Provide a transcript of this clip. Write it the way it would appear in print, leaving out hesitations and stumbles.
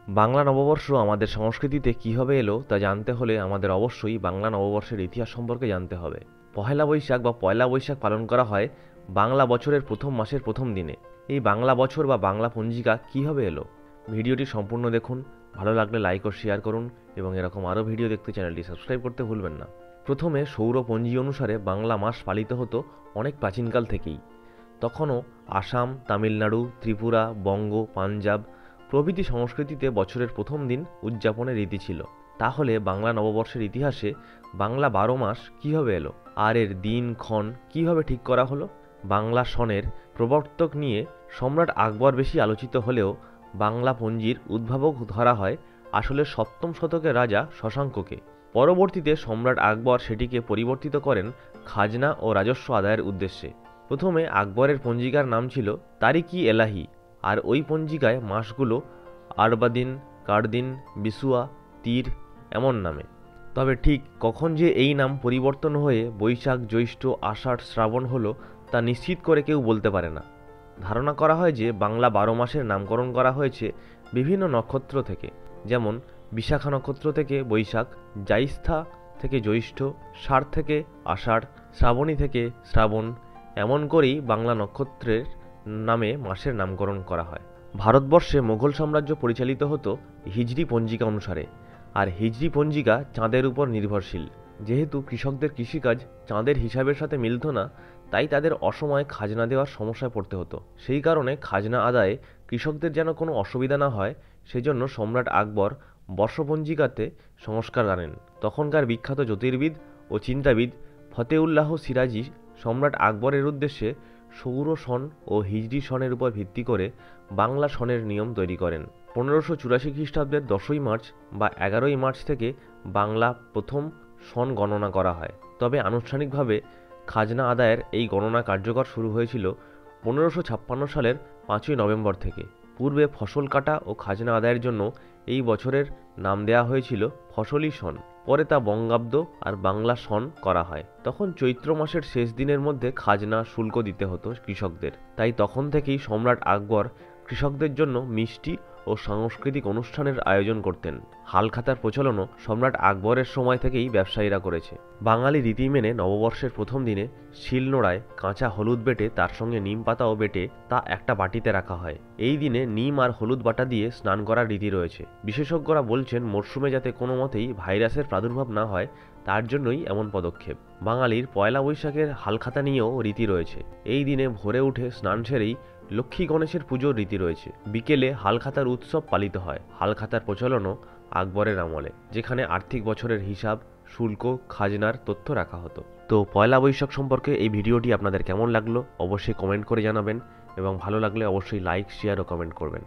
বাংলা নববর্ষ আমাদের সংস্কৃতিতে কীভাবে এলো তা জানতে হলে আমাদের অবশ্যই বাংলা নববর্ষের ইতিহাস সম্পর্কে জানতে হবে। পহেলা বৈশাখ বা পয়লা বৈশাখ পালন করা হয় বাংলা বছরের প্রথম মাসের প্রথম দিনে। এই বাংলা বছর বা বাংলা পঞ্জিকা কীভাবে এলো, ভিডিওটি সম্পূর্ণ দেখুন। ভালো লাগলে লাইক ও শেয়ার করুন এবং এরকম আরও ভিডিও দেখতে চ্যানেলটি সাবস্ক্রাইব করতে ভুলবেন না। প্রথমে সৌরপঞ্জি অনুসারে বাংলা মাস পালিত হতো অনেক প্রাচীনকাল থেকেই। তখনও আসাম, তামিলনাড়ু, ত্রিপুরা, বঙ্গ, পাঞ্জাব প্রভৃতি সংস্কৃতিতে বছরের প্রথম দিন উদযাপনের রীতি ছিল। তাহলে বাংলা নববর্ষের ইতিহাসে বাংলা 12 মাস কীভাবে এলো আর এর দিন ক্ষণ কীভাবে ঠিক করা হলো? বাংলা সনের প্রবর্তক নিয়ে সম্রাট আকবর বেশি আলোচিত হলেও বাংলা পঞ্জির উদ্ভাবক ধরা হয় আসলে 7ম শতকের রাজা শশাঙ্ককে। পরবর্তীতে সম্রাট আকবর সেটিকে পরিবর্তিত করেন খাজনা ও রাজস্ব আদায়ের উদ্দেশ্যে। প্রথমে আকবরের পঞ্জিকার নাম ছিল তারিক-ই-এলাহি, আর ওই পঞ্জিকায় মাসগুলো আরবাদিন, কারদিন, বিসুয়া, তীর এমন নামে। তবে ঠিক কখন যে এই নাম পরিবর্তন হয়ে বৈশাখ, জ্যৈষ্ঠ, আষাঢ়, শ্রাবণ হলো তা নিশ্চিত করে কেউ বলতে পারে না। ধারণা করা হয় যে বাংলা 12 মাসের নামকরণ করা হয়েছে বিভিন্ন নক্ষত্র থেকে, যেমন বিশাখা নক্ষত্র থেকে বৈশাখ, জ্যৈষ্ঠা থেকে জ্যৈষ্ঠ, ষাঁড় থেকে আষাঢ়, শ্রাবণী থেকে শ্রাবণ, এমন করেই বাংলা নক্ষত্রের নামে মাসের নামকরণ করা হয়। ভারতবর্ষে মুঘল সাম্রাজ্য পরিচালিত হতো হিজরি পঞ্জিকা অনুসারে, আর হিজরি পঞ্জিকা চাঁদের উপর নির্ভরশীল। যেহেতু কৃষকদের কৃষিকাজ চাঁদের হিসাবের সাথে মিলত না, তাই তাদের অসময়ে খাজনা দেওয়ার সমস্যায় পড়তে হতো। সেই কারণে খাজনা আদায়ে কৃষকদের যেন কোনো অসুবিধা না হয়, সেজন্য সম্রাট আকবর বর্ষপঞ্জিকাতে সংস্কার আনেন। তখনকার বিখ্যাত জ্যোতির্বিদ ও চিন্তাবিদ ফতেউল্লাহ সিরাজি সম্রাট আকবরের উদ্দেশ্যে সৌর সন ও হিজরি সনের উপর ভিত্তি করে বাংলা সনের নিয়ম তৈরি করেন। 1584 খ্রিস্টাব্দের 10ই মার্চ বা 11ই মার্চ থেকে বাংলা প্রথম সন গণনা করা হয়। তবে আনুষ্ঠানিকভাবে খাজনা আদায়ের এই গণনা কার্যকর শুরু হয়েছিল 1556 সালের 5ই নভেম্বর থেকে। পূর্বে ফসল কাটা ও খাজনা আদায়ের জন্য এই বছরের নাম দেওয়া হয়েছিল ফসলি সন। পরে তা বঙ্গাব্দ আর বাংলা সন করা হয়। তখন চৈত্র মাসের শেষ দিনের মধ্যে খাজনা শুল্ক দিতে হতো কৃষকদের। তাই তখন থেকেই সম্রাট আকবর কৃষকদের জন্য মিষ্টি ও সাংস্কৃতিক অনুষ্ঠানের আয়োজন করতেন। হালখাতার প্রচলনও সম্রাট আকবরের সময় থেকেই ব্যবসায়ীরা করেছে। বাঙালি রীতি মেনে নববর্ষের প্রথম দিনে শিলনোড়ায় কাঁচা হলুদ বেটে তার সঙ্গে নিম পাতাও বেটে তা একটা বাটিতে রাখা হয়। এই দিনে নিম আর হলুদ বাটা দিয়ে স্নান করার রীতি রয়েছে। বিশেষজ্ঞরা বলছেন মরশুমে যাতে কোনো মতেই ভাইরাসের প্রাদুর্ভাব না হয় তার জন্যই এমন পদক্ষেপ। বাঙালির পয়লা বৈশাখের হালখাতা নিয়েও রীতি রয়েছে। এই দিনে ভোরে উঠে স্নান সেরেই লক্ষ্মী গণেশের পুজোর রীতি রয়েছে। বিকেলে হালখাতার উৎসব পালিত হয়। হালখাতার প্রচলনও আকবরের আমলে, যেখানে আর্থিক বছরের হিসাব, শুল্ক, খাজনার তথ্য রাখা হতো। তো পয়লা বৈশাখ সম্পর্কে এই ভিডিওটি আপনাদের কেমন লাগলো অবশ্যই কমেন্ট করে জানাবেন, এবং ভালো লাগলে অবশ্যই লাইক, শেয়ার ও কমেন্ট করবেন।